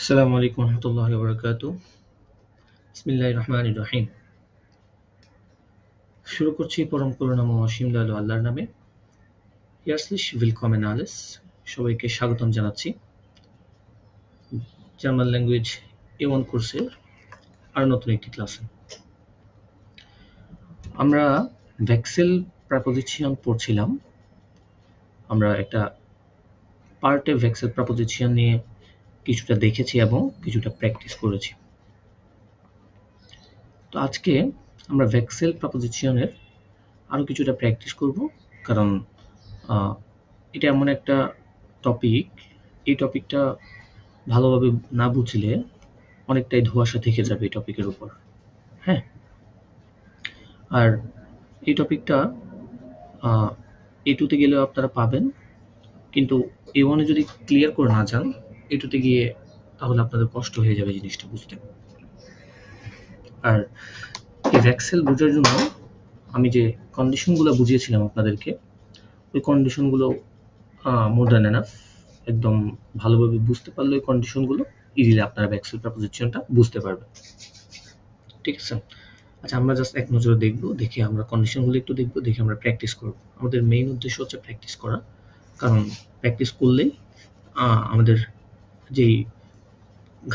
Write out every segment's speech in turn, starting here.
আসসালামু আলাইকুম রহমতুল্লাহি ওয়া বারাকাতুহু। বিসমিল্লাহির রহমানির রহিম। শুরু করছি পরম করুণাময় অসীম দয়ালু আল্লাহর নামে। ইয়ারলিশ willkommen alles। সবাইকে স্বাগতম জানাচ্ছি জার্মান ল্যাঙ্গুয়েজ A1 কোর্সের আরো নতুন একটি ক্লাসে। আমরা ভেক্সেল প্রেপোজিশন পড়ছিলাম। আমরা একটা পার্টে ভেক্সেল প্রেপোজিশন নিয়ে কিছুটা দেখেছি এবং কিছুটা প্র্যাকটিস করেছি। তো আজকে আমরা ভেক্সেল প্রেপোজিশনের আরো কিছুটা প্র্যাকটিস করব, কারণ এটা এমন একটা টপিক, এই টপিকটা ভালোভাবে না বুঝলে অনেকটাই ধোঁয়াশা থেকে যাবে এই টপিকের উপর। হ্যাঁ, আর এই টপিকটা A2 তে গেলেও আপনারা পাবেন, কিন্তু A1 এ যদি ক্লিয়ার করে না যান A2 তে গিয়ে, তাহলে আপনাদের কষ্ট হয়ে যাবে জিনিসটা বুঝতে। আর এই ভেক্সেল বোঝার জন্য আমি যে কন্ডিশনগুলো বুঝিয়েছিলাম আপনাদেরকে, ওই কন্ডিশনগুলো মোর দ্যান এনাফ। একদম ভালোভাবে বুঝতে পারলে ওই কন্ডিশনগুলো ইজিলি আপনারা ভেক্সেল প্রেপোজিশনটা বুঝতে পারবেন। ঠিক আছে? আচ্ছা, আমরা জাস্ট এক নজরে দেখবো, দেখে আমরা কন্ডিশনগুলো একটু দেখবো, দেখে আমরা প্র্যাকটিস করব। আমাদের মেইন উদ্দেশ্য হচ্ছে প্র্যাকটিস করা, কারণ প্র্যাকটিস করলেই আমাদের যেই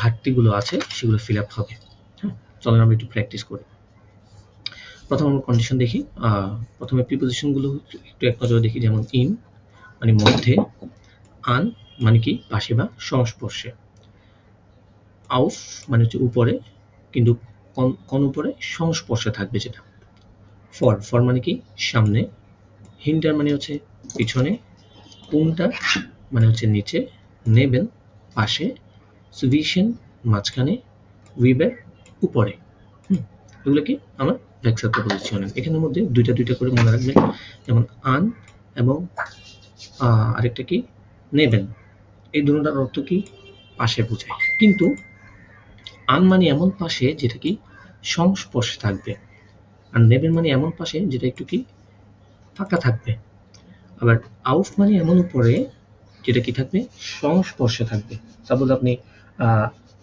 ঘাটতিগুলো আছে সেগুলো ফিল আপ হবে। হ্যাঁ, চলেন আমরা একটু প্র্যাকটিস করি। প্রথম আমরা কন্ডিশন দেখি। প্রথমে প্রিপোজিশনগুলো একটু এক নজরে দেখি, যেমন ইন মানে মধ্যে, আন মানে কি পাশে বা সংস্পর্শে, আউফ মানে হচ্ছে উপরে, কিন্তু কোন উপরে সংস্পর্শে থাকবে যেটা। ফর ফর মানে কি সামনে, হিন্টার মানে হচ্ছে পিছনে, উন্টার মানে হচ্ছে নিচে, নেবেন পাশে, সুভিশন মাঝখানে, উইবের উপরে। এগুলো কি আমার ভেক্সেল প্রেপোজিশন। এখানের মধ্যে দুইটা দুইটা করে মনে রাখবেন, যেমন আন এবং আরেকটা কি নেবেন। এই দুটোটার অর্থ কি পাশে বোঝায়, কিন্তু আন মানে এমন পাশে যেটা কি সংস্পর্শে থাকবে, আর নেবেন মানে এমন পাশে যেটা একটু কি ফাঁকা থাকবে। আবার আউফ মানে এমন উপরে যেটা কি থাকবে সংস্পর্শে থাকবে। সাপোজ আপনি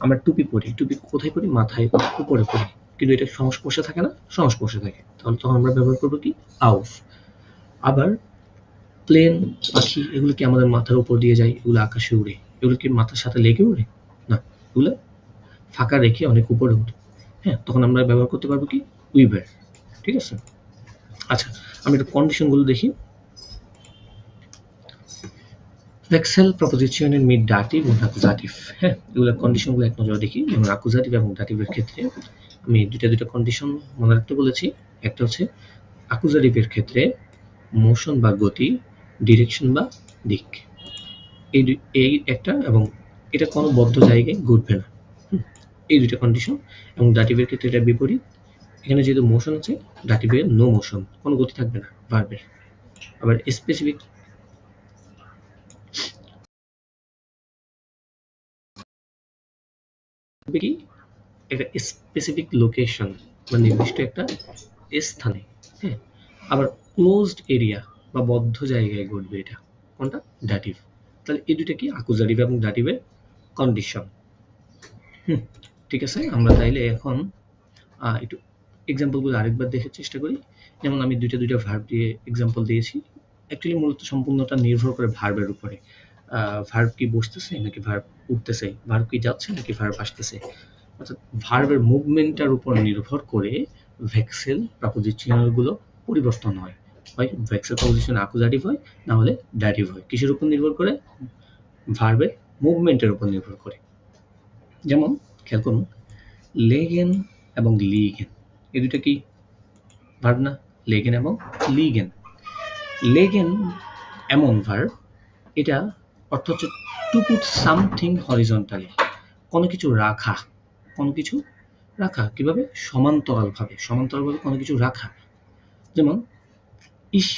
আমরা টুপি পরি, টুপি কোথায় পরি? মাথায় উপরে পরি, কিন্তু এটা সংস্পর্শে থাকে না? সংস্পর্শে থাকে, তাহলে তখন আমরা ব্যবহার করবো কি আউফ। আবার প্লেন, পাখি, এগুলো কি আমাদের মাথার উপর দিয়ে যায়, এগুলো আকাশে উড়ে, এগুলো কি মাথার সাথে লেগে উড়ে না, এগুলো ফাঁকা রেখে অনেক উপরে উঠে। হ্যাঁ, তখন আমরা ব্যবহার করতে পারবো কি উইবার। ঠিক আছে? আচ্ছা, আমি একটু কন্ডিশনগুলো দেখি। ভেক্সেল প্রপোজিশনের মিড ডাটিভ এবং অ্যাকুজাটিভ। হ্যাঁ, এগুলো কন্ডিশনগুলো এক নজরে দেখি। যেমন অ্যাকুজাটিভ এবং ডাটিভের ক্ষেত্রে আমি দুইটা কন্ডিশন মনে রাখতে বলেছি। একটা হচ্ছে অ্যাকুজাটিভের ক্ষেত্রে মোশন বা গতি, ডিরেকশন বা দিক, এই একটা, এবং এটা কোনো বদ্ধ জায়গায় ঘটবে না। এই দুইটা কন্ডিশন। এবং ডাটিভের ক্ষেত্রে এটা বিপরীত। এখানে যেহেতু মোশন আছে, ডাটিভে নো মোশন, কোনো গতি থাকবে না ভার্বের। আবার স্পেসিফিক কি একটা স্পেসিফিক লোকেশন বা নির্দিষ্ট একটা স্থানে। হ্যাঁ, আবার ক্লোজড এরিয়া বা বদ্ধ জায়গায় ঘটবে এটা। কোনটা? ডাটিভ। তাহলে এই দুইটা কি অ্যাকুজাটিভ এবং ডাটিভের কন্ডিশন। ঠিক আছে, আমরা তাইলে এখন একটু এক্সাম্পলগুলো আরেকবার দেখার চেষ্টা করি। যেমন আমি দুইটা ভার্ব দিয়ে এক্সাম্পল দিয়েছি। অ্যাকচুয়ালি মূলত সম্পূর্ণটা নির্ভর করে ভার্বের উপরে। ভার্ব কি বসতেছে নাকি ভার্ব উঠতেছে, ভার্ব কি যাচ্ছে নাকি ভার্ব আসতেছে, অর্থাৎ ভার্বের মুভমেন্টটার উপর নির্ভর করে ভেক্সেল প্রেপোজিশনগুলো পরিবর্তন হয়। হয় ভেক্সেল প্রেপোজিশন অ্যাকুজাটিভ হয়, না হলে ডাটিভ হয়। কিসের উপর নির্ভর করে? ভার্বের মুভমেন্টের উপর নির্ভর করে। যেমন খেয়াল করুন, লেগেন এবং লিগেন, এই দুটো কি ভার্ব না? লেগেন এবং লিগেন। লেগেন এমন ভার্ব, এটা অর্থ হচ্ছে টু পুট সামথিং হরিজন্টালি, কোনো কিছু রাখা, কোনো কিছু রাখা কিভাবে? সমান্তরালভাবে, সমান্তরালভাবে কোনো কিছু রাখা। যেমন ইস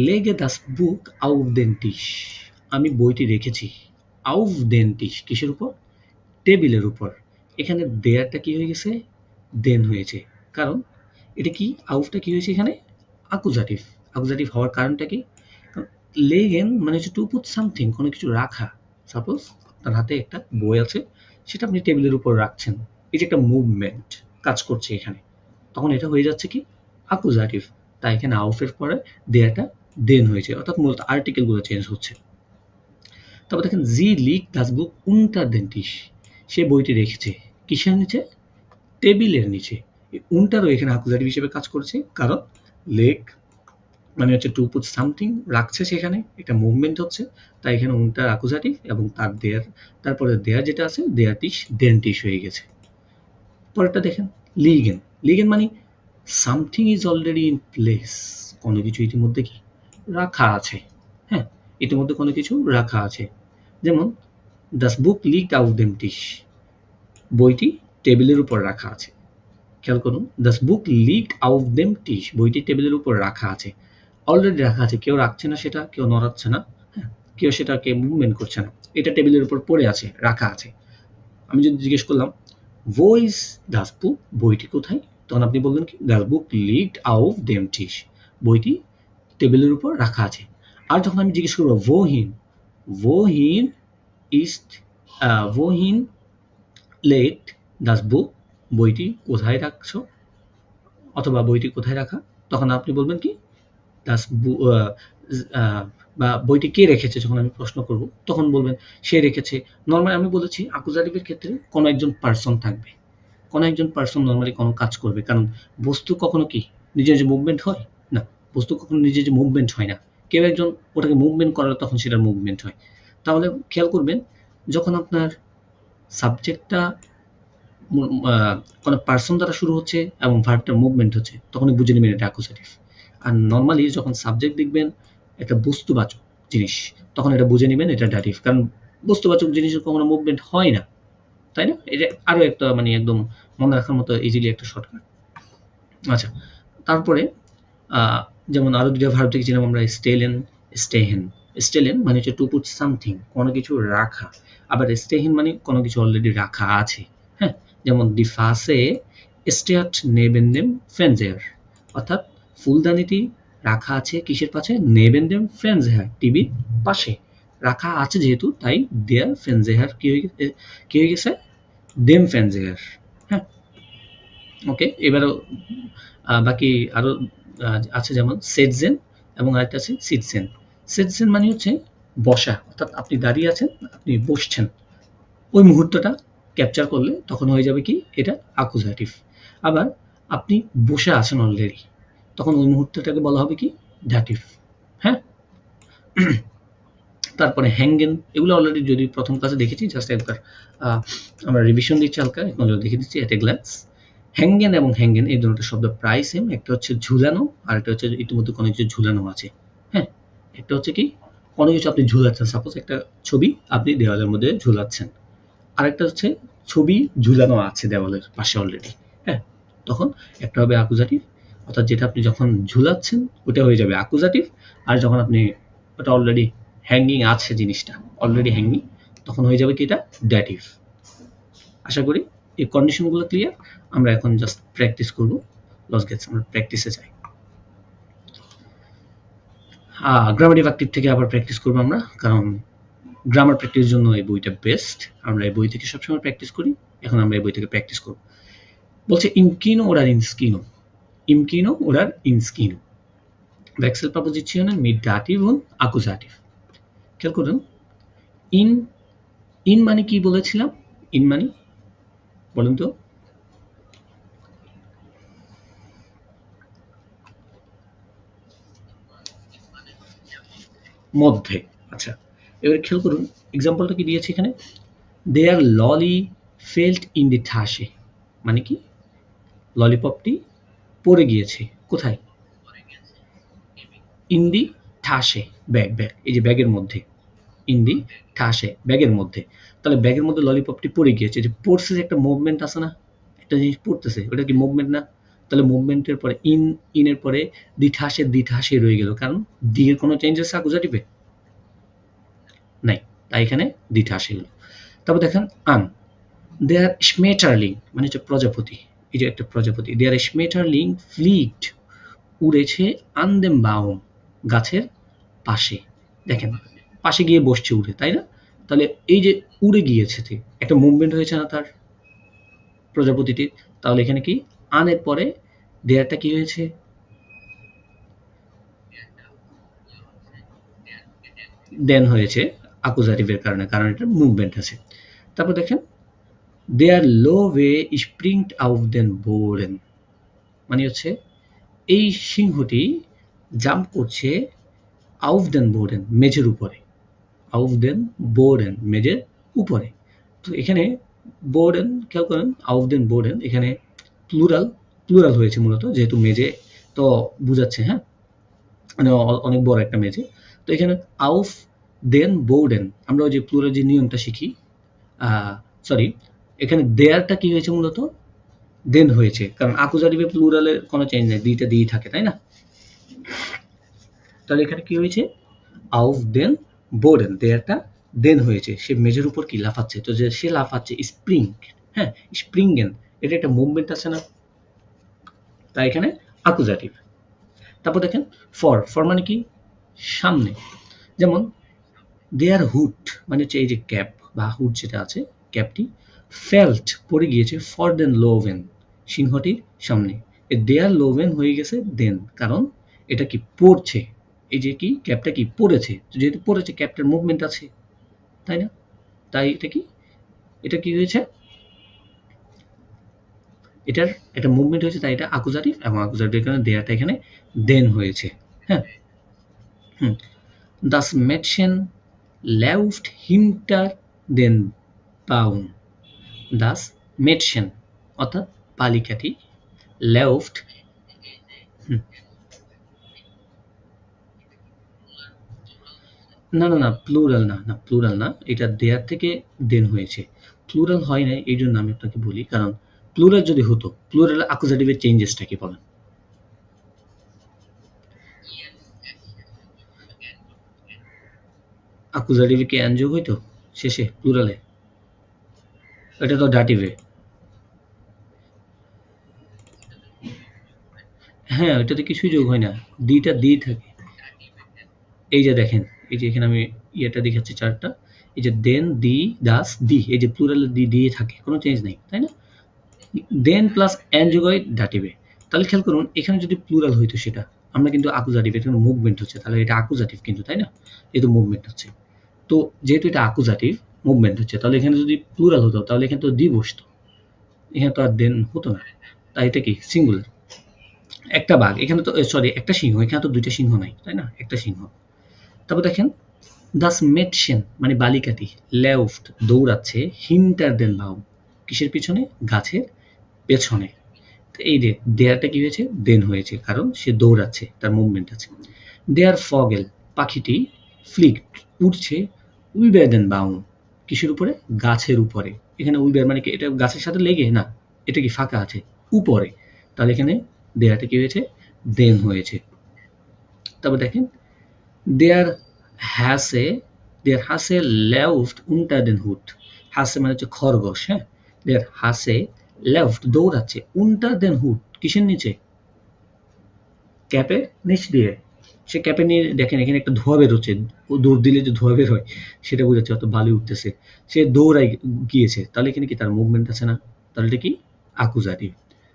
লেগে দাস বুক আউফ দেন টিশ, আমি বইটি রেখেছি আউফ দেন টিশ, কিসের উপর? টেবিলের উপর। এখানে দেয়ারটা কি হয়ে গেছে? দেন হয়েছে, কারণ এটা কি আউফটা কি হয়েছে এখানে? অ্যাকুজাটিভ। অ্যাকুজাটিভ হওয়ার কারণটা কি? লেগেন মানে হচ্ছে টু পুট সামথিং, কোনো কিছু রাখা। সাপোজ আপনার হাতে একটা বই আছে, সেটা আপনি টেবিলের উপর রাখছেন, এই যে একটা মুভমেন্ট কাজ করছে এখানে, তখন এটা হয়ে যাচ্ছে কি অ্যাকুজাটিভ। তাই এখানে আউফের পরে দেয়াটা দেন হয়েছে, অর্থাৎ মূলত আর্টিকেলগুলো চেঞ্জ হচ্ছে। তারপর দেখেন জি লিক das Buch unter den Tisch, সে বইটি রেখেছে কিসের নিচে? টেবিলের নিচে। উনটারও এখানে অ্যাকুজাটিভ হিসেবে কাজ করছে, কারণ লেক মানে হচ্ছে টু পুট সামথিং রাখছে সেখানে, একটা মুভমেন্ট হচ্ছে, তাই এখানে উনটার অ্যাকুজাটিভ এবং তার দেয়ার, তারপরে দেয়ার যেটা আছে দেয়ার টিশ দেন টিশ হয়ে গেছে। পরেরটা দেখেন লিগেন। লিগেন মানে something is already in place, কোনো কিছু ইতিমধ্যে কি রাখা আছে। হ্যাঁ, ইতিমধ্যে কোনো কিছু রাখা আছে। যেমন das Buch liegt auf dem Tisch, বইটি টেবিলের উপর রাখা আছে। খেয়াল করুন, das Buch liegt auf dem Tisch, বইটি টেবিলের উপর রাখা আছে, অলরেডি রাখা আছে, কেউ রাখছে না সেটা, কেউ নড়াচ্ছে না, হ্যাঁ, কেউ সেটাকে মুভমেন্ট করছে না, এটা টেবিলের উপর পড়ে আছে, রাখা আছে। আমি যদি জিজ্ঞেস করলাম wo ist das Buch, বইটি কোথায়, তখন আপনি বলবেন কি das Buch liegt auf dem Tisch, বইটি টেবিলের উপর রাখা আছে। আর যখন আমি জিজ্ঞেস করবো wohin, wohin ist wohin legt das Buch, বইটি কোথায় রাখছো অথবা বইটি কোথায় রাখা, তখন আপনি বলবেন কি das Buch, বা বইটি কে রেখেছে, যখন আমি প্রশ্ন করব তখন বলবেন সে রেখেছে। নর্মালি আমি বলেছি অ্যাকুজাটিভের ক্ষেত্রে কোনো একজন পার্সন থাকবে, কোনো একজন পার্সন নর্মালি কোনো কাজ করবে, কারণ বস্তু কখনো কি নিজের যে মুভমেন্ট হয় না, বস্তু কখনো নিজের যে মুভমেন্ট হয় না, কেউ একজন ওটাকে মুভমেন্ট করার তখন সেটার মুভমেন্ট হয়। তাহলে খেয়াল করবেন যখন আপনার সাবজেক্টটা কোনো পার্সন দ্বারা শুরু হচ্ছে এবং ভার্বটার মুভমেন্ট হচ্ছে, তখনই বুঝে নেবেন এটা অ্যাকুজাটিভ। আর নর্মালি যখন সাবজেক্ট দেখবেন একটা বস্তুবাচক জিনিস, তখন এটা বুঝে নেবেন এটা ডাটিভ, কারণ বস্তুবাচক জিনিসের কোনো মুভমেন্ট হয় না, তাই না? এটা আরো একটা মানে একদম মনে রাখার মতো ইজিলি একটা শর্টকাট। আচ্ছা, তারপরে যেমন আরো দুটো ভার্ব দেখেছিলাম আমরা, স্টেলেন, স্টেহেন। স্টেলেন মানে হচ্ছে টু পুট সামথিং, কোনো কিছু রাখা, আবার স্টেহেন মানে কোনো কিছু অলরেডি রাখা আছে। হ্যাঁ, যেমন দি ফাসে স্টেট নেবেন দেম ফেনজেয়ার, অর্থাৎ ফুলদানিটি রাখা আছে কিসের পাশে? নেবেন দেম ফেনজেয়ার, টিভির পাশে রাখা আছে যেহেতু, তাই দেয়ার ফেনজেয়ার কি হয়ে গেছে? দেম ফেনজেয়ার। হ্যাঁ, ওকে। এবারও বাকি আরো আছে, যেমন সেটজেন এবং আরেকটা আছে সিটজেন। সেটজেন মানে হচ্ছে বসা, অর্থাৎ আপনি দাঁড়িয়ে আছেন, আপনি বসছেন, ওই মুহূর্তটা ক্যাপচার করলে তখন হয়ে যাবে কি এটা অ্যাকুজাটিভ। আবার আপনি বসে আছেন অলরেডি, তখন ওই মুহূর্তটাকে বলা হবে কি ডাটিভ। হ্যাঁ, তারপরে হ্যাঙ্গেন, এগুলো অলরেডি যদি প্রথম ক্লাসে দেখেছি, জাস্ট একবার আমরা রিভিশন দিচ্ছি হালকা, এক নজর দেখে দিচ্ছি এট এ গ্ল্যান্স। হ্যাঙ্গেন এবং হ্যাঙ্গেন এই দুটো শব্দ প্রায় সেম, একটা হচ্ছে ঝুলানো আর একটা হচ্ছে ইতিমধ্যে কোনো কিছু ঝুলানো আছে। হ্যাঁ, একটা হচ্ছে কি কোনো কিছু আপনি ঝুলাচ্ছেন, সাপোজ একটা ছবি আপনি দেওয়ালের মধ্যে ঝুলাচ্ছেন, আরেকটা হচ্ছে ছবি ঝুলানো আছে দেওয়ালের পাশে অলরেডি। হ্যাঁ, তখন একটা হবে অ্যাকুজাটিভ, অর্থাৎ যেটা আপনি যখন ঝুলাচ্ছেন ওটা হয়ে যাবে অ্যাকুজাটিভ, আর যখন আপনি ওটা অলরেডি হ্যাঙ্গিং আছে, জিনিসটা অলরেডি হ্যাঙ্গিং, তখন হয়ে যাবে কি এটা ড্যাটিভ। আশা করি এই কন্ডিশনগুলো ক্লিয়ার। আমরা এখন জাস্ট প্র্যাকটিস করব, লস গেটস আমরা প্র্যাকটিসে যাই। গ্রামাটিভ অ্যাক্টিভ থেকে আবার প্র্যাকটিস করবো আমরা, কারণ গ্রামার প্র্যাকটিসের জন্য এই বইটা বেস্ট, আমরা এই বই থেকে সবসময় প্র্যাকটিস করি, এখন আমরা এই বই থেকে প্র্যাকটিস করব। বলছে ইনকিনো ওরার ইনস্কিনো, ইমকিনো ওরার ইনস্কিনো, Wechselpräpositionen mit Dativ und Akkusativ। খেয়াল করুন, ইন, ইন মানে কি বলেছিলাম? ইন মানে বলুন তো? মধ্যে। আচ্ছা, এবার খেয়াল করুন এক্সাম্পলটা কি দিয়েছে এখানে, দেয়ার ললি ফেল্ট ইন দি ঠাসে, মানে কি ললিপপটি পড়ে গিয়েছে কোথায়? ইন দি ঠাসে, ব্যাগ, ব্যাগ, এই যে ব্যাগের মধ্যে, ইন দি ঠাসে ব্যাগের মধ্যে, তাহলে ব্যাগের মধ্যে ললিপপটি পড়ে গিয়েছে, যে পড়ছে যে একটা মুভমেন্ট আছে না, একটা জিনিস পড়তেছে, ওটা কি মুভমেন্ট না? তাহলে মুভমেন্টের পরে ইন, ইনের পরে দি ঠাসে রয়ে গেল, কারণ দি এর কোনো চেঞ্জ আছে অ্যাকুজাটিভে নাই, তাই এখানে দি ঠাসে গেল। তারপর দেখেন আন, দেয়ার স্মেটারলিং মানে হচ্ছে প্রজাপতি, এই যে একটা প্রজাপতি, দেয়ার স্মেটারলিং ফ্লিট উড়েছে আন দেম বাউম গাছের পাশে, দেখেন পাশে গিয়ে বসছে উড়ে, তাই না? তাহলে এই যে উড়ে গিয়েছে, একটা মুভমেন্ট হয়েছে না তার প্রজাপতিটির, তাহলে এখানে কি আনের পরে দেয়ারটা কি হয়েছে, দেন হয়েছে অ্যাকুজাটিভের কারণে, কারণ এটা মুভমেন্ট আছে। তারপর দেখেন দেয়ার লো ওয়ে স্প্রিংড আউট দেন বোরেন, মানে হচ্ছে এই সিংহটি জাম্প করছে আউফ দেন বোরেন, মেঝের উপরে, আউফ দেন বোরেন, মেঝের উপরে। তো এখানে বোরেন খেয়াল করেন, আউফ দেন বোরেন এখানে প্লুরাল, প্লুরাল হয়েছে মূলত, যেহেতু মেঝে তো বুঝাচ্ছে, হ্যাঁ, মানে অনেক বড় একটা মেঝে। তো এখানে আউফ দেন বোর্ডেন, আমরা ওই যে প্লুরাল যে নিয়মটা শিখি, সরি, এখানে দেয়ারটা কি হয়েছে মূলত, দেন হয়েছে, কারণ আকুজাটিভে প্লুরালের কোনো চেঞ্জ নেই, দুইটা দিয়েই থাকে, তাই না? তাহলে এখানে কি হয়েছে, আউফ দেন বোর্ডেন, দেয়ারটা দেন হয়েছে, সে মেঝের উপর কি লাফাচ্ছে, তো যে সে লাফাচ্ছে স্প্রিং, হ্যাঁ, স্প্রিংগেন, এটা একটা মুভমেন্ট আছে না, তাই এখানে আকুজাটিভ। তারপর দেখেন ফর, ফর মানে কি সামনে, যেমন দেয়ার হুড মানে হচ্ছে এই যে ক্যাপ বা হুড যেটা আছে, ক্যাপটি ফেল্ট পড়ে গিয়েছে ফর দেন লোভেন, সিংহটির সামনে, দেয়ার লোভেন হয়ে গেছে দেন, কারণ এটা কি পড়ছে, এই যে কি ক্যাপটা কি পড়েছে, যেহেতু পড়েছে ক্যাপটার মুভমেন্ট আছে, তাই না? তাই এটা কি, এটা কি হয়েছে, এটার একটা মুভমেন্ট হয়েছে, তাই এটা আকুজাটিভ, এবং আকুজাটিভের কারণে দেয়ারটা এখানে দেন হয়েছে, হ্যাঁ। হুম, das Mädchen läuft hinter den Baum, das Mädchen অর্থাৎ বালিকাটি, läuft, হুম, না না না প্লুরাল না, না প্লুরাল না, এটা দেয়ার থেকে দেন হয়েছে, প্লুরাল হয় না, এই জন্য আমি আপনাকে বলি, কারণ প্লুরাল যদি হতো, প্লুরাল অ্যাকুজাটিভের চেঞ্জেসটা কি বলেন, অ্যাকুজাটিভে কি অ্যান যোগ হইতো শেষে প্লুরালে, এটা তো ডাটিভে, হ্যাঁ ওইটাতে কিছুই যোগ হয় না, দিটা দি থাকে, এই যে দেখেন, এই যে এখানে আমি ইয়েটা দেখাচ্ছি চারটা, এই যে দেন দি দাস দি, এই যে প্লুরালে দি দিয়ে থাকে, কোনো চেঞ্জ নেই, তাই না? দেন প্লাস এন যোগ হয় ডাটিভে, তাহলে খেয়াল করুন এখানে যদি প্লুরাল হইতো সেটা, আমরা কিন্তু আকুজাটিভ, এখানে মুভমেন্ট হচ্ছে, তাহলে এটা আকুজাটিভ কিন্তু, তাই না? যেহেতু মুভমেন্ট হচ্ছে, তো যেহেতু এটা আকুজাটিভ মুভমেন্ট হচ্ছে, তাহলে এখানে যদি প্লুরাল হতো তাহলে এখানে তো দি বসতো, এখানে তো আর দেন হতো না, তাই এটা কি সিঙ্গুলার, একটা বাঘ এখানে তো, সরি একটা সিংহ, এখানে তো দুইটা সিংহ নাই, তাই না, একটা সিংহ। তারপর দেখেন দাস মেডসেন মানে বালিকাটি, লেফট দৌড়াচ্ছে, হিন্টার দেন বাউম কিসের পিছনে, গাছের পেছনে, তো এই যে দেয়ারটা কি হয়েছে, দেন হয়েছে, কারণ সে দৌড়াচ্ছে, তার মুভমেন্ট আছে। দেয়ার ফগেল পাখিটি ফ্লিক্ট উঠছে, উইবের দেন বাউম কিসের উপরে, গাছের উপরে, এখানে উইবের মানে কি এটা গাছের সাথে লেগে না, এটা কি ফাঁকা আছে উপরে, তাহলে এখানে দেয়ারটা কি হয়েছে, দেন হয়েছে। তারপর দেখেন দেয়ার হ্যাসে, দেয়ার হাসে লেফট উন্টার দেন হুট, হাসে মানে হচ্ছে খরগোশ, হ্যাঁ, দেয়ার হাসে লেফট দৌড়াচ্ছে, উন্টার দেন হুট কিসের নিচে, ক্যাপের নিচ দিয়ে, সে ক্যাপে নিয়ে দেখেন এখানে একটা ধোঁয়া বেরোচ্ছে, ও দৌড় দিলে যে ধোঁয়া বের হয় সেটা বোঝাচ্ছে, অত বালি উঠতেছে, সে দৌড়াই গিয়েছে, তাহলে এখানে কি তার মুভমেন্ট আছে না, তাহলে এটা কি আকুজাটিভ।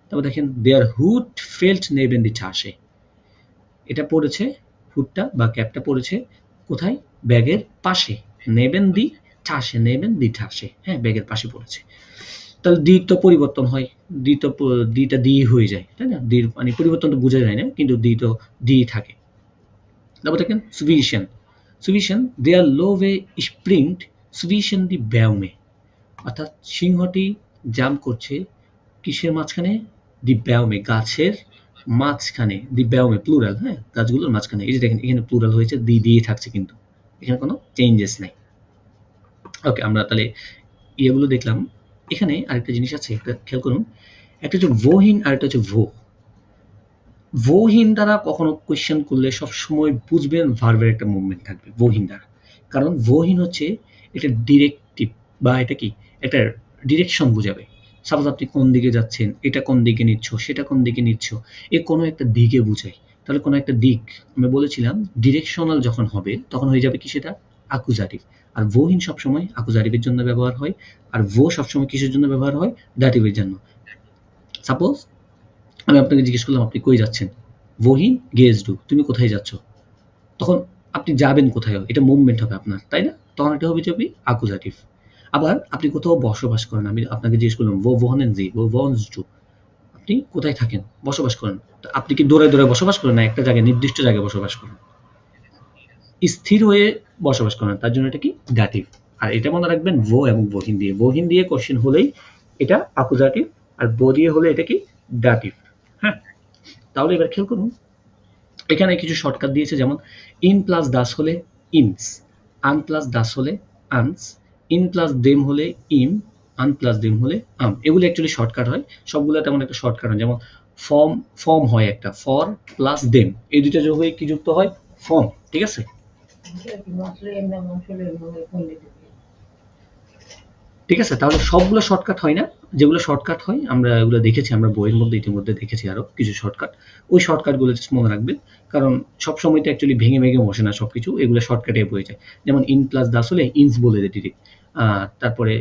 তারপর দেখেন দেয়ার হুট ফেল্ট নেবেন দি ঠাসে, এটা পড়েছে, হুডটা বা ক্যাপটা পড়েছে কোথায়, ব্যাগের পাশে, নেবেন দি ঠাসে, নেবেন দি ঠাসে, হ্যাঁ ব্যাগের পাশে পড়েছে, তাহলে দি তো পরিবর্তন হয়, দি তো দিটা দি হয়ে যায়, তাই না, দির মানে পরিবর্তন তো বোঝা যায় না, কিন্তু দি তো দি থাকে। তারপর দেখেন সুভিশন, সুভিশন দেয়ার লোভে স্প্রিংট সুভিশন দি ব্যাউমে, অর্থাৎ সিংহটি জাম্প করছে কিসের মাঝখানে, দি ব্যাউমে গাছের মাঝখানে, দি ব্যাউমে প্লুরাল, হ্যাঁ গাছগুলোর মাঝখানে, এই যে দেখেন এখানে প্লুরাল হয়েছে, দি দিয়ে থাকছে, কিন্তু এখানে কোনো চেঞ্জেস নাই। ওকে, আমরা তাহলে ইয়েগুলো দেখলাম। এখানে আরেকটা জিনিস আছে, একটা খেয়াল করুন, একটা হচ্ছে ভোহীন আর একটা হচ্ছে ভো। ভোহীন দ্বারা কখনো কোয়েশ্চেন করলে সবসময় বুঝবেন ভার্বের একটা মুভমেন্ট থাকবে ভোহীন দ্বারা, কারণ ভোহীন হচ্ছে এটা ডিরেক্টিভ, বা এটা কি একটা ডিরেকশন বোঝাবে, সাপোজ আপনি কোন দিকে যাচ্ছেন, এটা কোন দিকে নিচ্ছ, সেটা কোন দিকে নিচ্ছ, এ কোনো একটা দিকে বোঝায়, তাহলে কোনো একটা দিক, আমি বলেছিলাম ডিরেকশনাল যখন হবে তখন হয়ে যাবে কি সেটা, আকুজাটিভ, আর wohin সবসময় অ্যাকুজাটিভের জন্য ব্যবহার হয়, আর wo সবসময় কিসের জন্য ব্যবহার হয়? ড্যাটিভের জন্য। সাপোজ আমি আপনাকে জিজ্ঞেস করলাম আপনি কই যাচ্ছেন, wohin gehst du, তুমি কোথায় যাচ্ছ? তখন আপনি যাবেন কোথায়, এটা মুভমেন্ট হবে আপনার, তাই না? তখন এটা হবে যে অ্যাকুজাটিভ। আবার আপনি কোথাও বসবাস করেন, আমি আপনাকে জিজ্ঞেস করলাম wo wohnen Sie, wo wohnst du, আপনি কোথায় থাকেন, বসবাস করেন। আপনি কি দৌড়ায় দৌড়ায় বসবাস করেন, না একটা জায়গায় নির্দিষ্ট জায়গায় বসবাস করেন, স্থির হয়ে বসবাস করেন, তার জন্য এটা কি ড্যাটিভ। আর এটা মনে রাখবেন wo এবং wohin দিয়ে কোশ্চেন হলেই এটা অ্যাকুজাটিভ, আর wo দিয়ে হলে এটা কি ড্যাটিভ। হ্যাঁ, তাহলে এবার খেয়াল করুন, এখানে কিছু শর্টকাট দিয়েছে, যেমন ইন প্লাস দাস হলে ইনস, আন প্লাস দাস হলে আনস, ইন প্লাস দেম হলে ইম, আন প্লাস দেম হলে আম। এগুলো অ্যাকচুয়ালি শর্টকাট হয়, সবগুলো তেমন একটা শর্টকাট হয়। যেমন ফর্ম হয় একটা, ফর প্লাস দেম, এই দুইটা যোগ হয়ে কি যুক্ত হয়? ফর্ম। ঠিক আছে, ঠিক আছে। তাহলে সবগুলো শর্টকাট হয় না, যেগুলো শর্টকাট হয় আমরা এগুলো দেখেছি, আমরা বইয়ের মধ্যে ইতিমধ্যে দেখেছি আরো কিছু শর্টকাট। ওই শর্টকাটগুলো জাস্ট মনে রাখবেন, কারণ সবসময় তো অ্যাকচুয়ালি ভেঙে ভেঙে বসে না সবকিছু, এগুলো শর্টকাটে বয়ে যায়। যেমন ইন প্লাস দাস হলে ইনস বলে দেয় ডিরেক্ট, তারপরে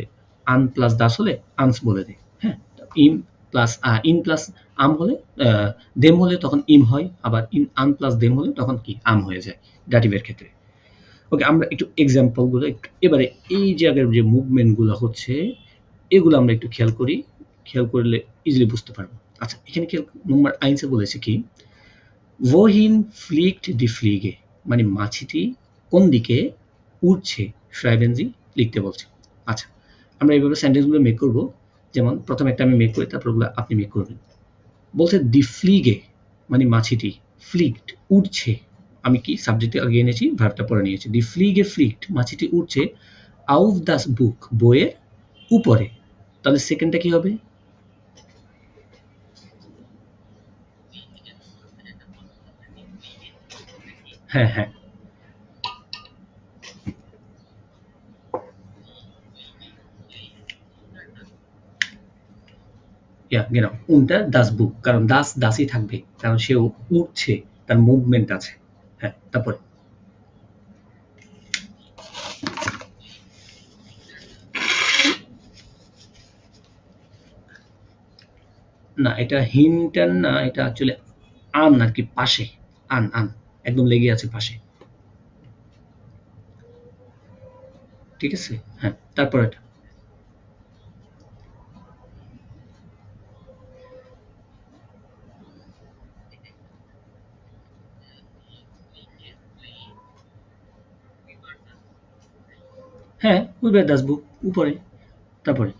আন প্লাস দাস হলে আনস বলে দেয়। হ্যাঁ, ইন প্লাস আম হলে দেম হলে তখন ইম হয়, আবার আন প্লাস দেম হলে তখন কি আম হয়ে যায় ড্যাটিভের ক্ষেত্রে। ওকে, আমরা একটু এক্সাম্পলগুলো এবারে এই জায়গার যে মুভমেন্টগুলো হচ্ছে এগুলো আমরা একটু খেয়াল করি, খেয়াল করলে ইজিলি বুঝতে পারবো। আচ্ছা, এখানে খেয়াল, নম্বর আইনসে বলেছে কি wohin fliegt die Fliege, মানে মাছিটি কোন দিকে উড়ছে, schreiben Sie লিখতে বলছে। আচ্ছা, আমরা এইভাবে সেন্টেন্সগুলো মেক করব, যেমন প্রথম একটা আমি মেক করি, তারপরগুলো আপনি মেক করবেন। বলছে die Fliege মানে মাছিটি, fliegt উড়ছে, আমি কি সাবজেক্টে আগে এনেছি, ভার্বটা পরে নিয়েছি। die Fliege fliegt মাছিটি উড়ছে auf das Buch বইয়ের উপরে, তাহলে সেকেন্ডটা কি হবে? হ্যাঁ হ্যাঁ, genau, unter das Buch, কারণ দাসই থাকবে, কারণ সে উঠছে, তার মুভমেন্ট আছে। হ্যাঁ, তারপরে না, এটা হিন্টার না, এটা অ্যাকচুয়ালি আন আর কি, পাশে, আন আন একদম লেগে আছে পাশে। ঠিক আছে, হ্যাঁ, তারপর এটা হ্যাঁ, উইবার দাস বুক উপরে, তারপরে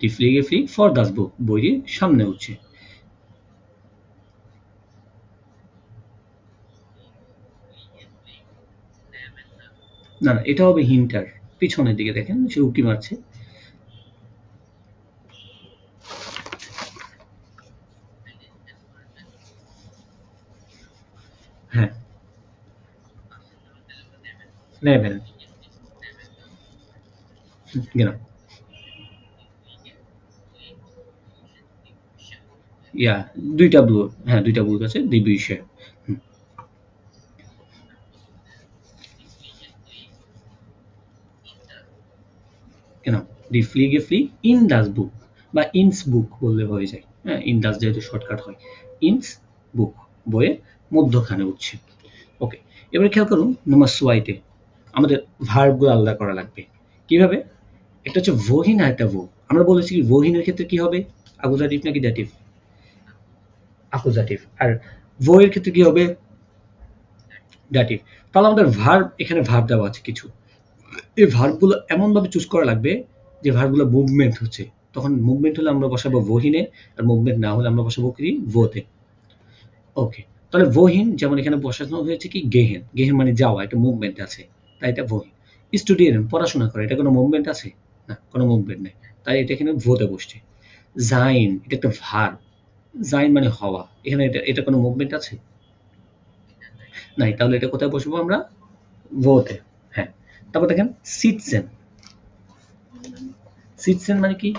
die Fliege fliegt vor das Buch, বইটির সামনে উঠছে। না না, এটা হবে হিন্টার, পিছনের দিকে দেখেন সে উঁকি মারছে। হ্যাঁ, নেবেন, genau, দুইটা ব্লু, হ্যাঁ দুইটা ব্লু আছে, দুই বিষয়। কেন, দি ফ্লিগে ফ্লিগ ইন দাস বুক বা ইনস বুক বললে হয়ে যায়। হ্যাঁ, ইন দাস যেহেতু শর্টকাট হয়, ইনস বুক বইয়ের মধ্যখানে উঠছে। ওকে, এবারে খেয়াল করুন নম্বর সোয়াইতে আমাদের ভার্বগুলো আলাদা করা লাগবে। কিভাবে? একটা হচ্ছে wohin আর একটা wo। আমরা বলেছি কি wohin এর ক্ষেত্রে কি হবে, অ্যাকুজাটিভ নাকি ড্যাটিভ? অ্যাকুজাটিভ। আর wo এর ক্ষেত্রে কি হবে? ড্যাটিভ। তাহলে আমাদের ভার্ব, এখানে ভার্ব দেওয়া আছে কিছু, এই ভার্বগুলো এমনভাবে চুজ করা লাগবে যে ভার্বগুলো মুভমেন্ট হচ্ছে, তখন মুভমেন্ট হলে আমরা বসাবো wohin-এ, আর মুভমেন্ট না হলে আমরা বসাবো কি wo-তে। ওকে, তাহলে wohin যেমন এখানে বসানো হয়েছে কি gehen, gehen মানে যাওয়া, এটা মুভমেন্ট আছে, তাই এটা wohin। studieren পড়াশোনা করে, এটা কোনো মুভমেন্ট আছে? না, কোনো মুভমেন্ট নেই, তাই এটা এখানে wo-তে বসছে। sein এটা একটা ভার্ব, sein মানে হওয়া, এখানে এটা কোনো মুভমেন্ট আছে? নাই, তাহলে এটা কোথায় বসবো আমরা? wo-তে। হ্যাঁ, তারপর দেখেন sitzen, sitzen মানে কি?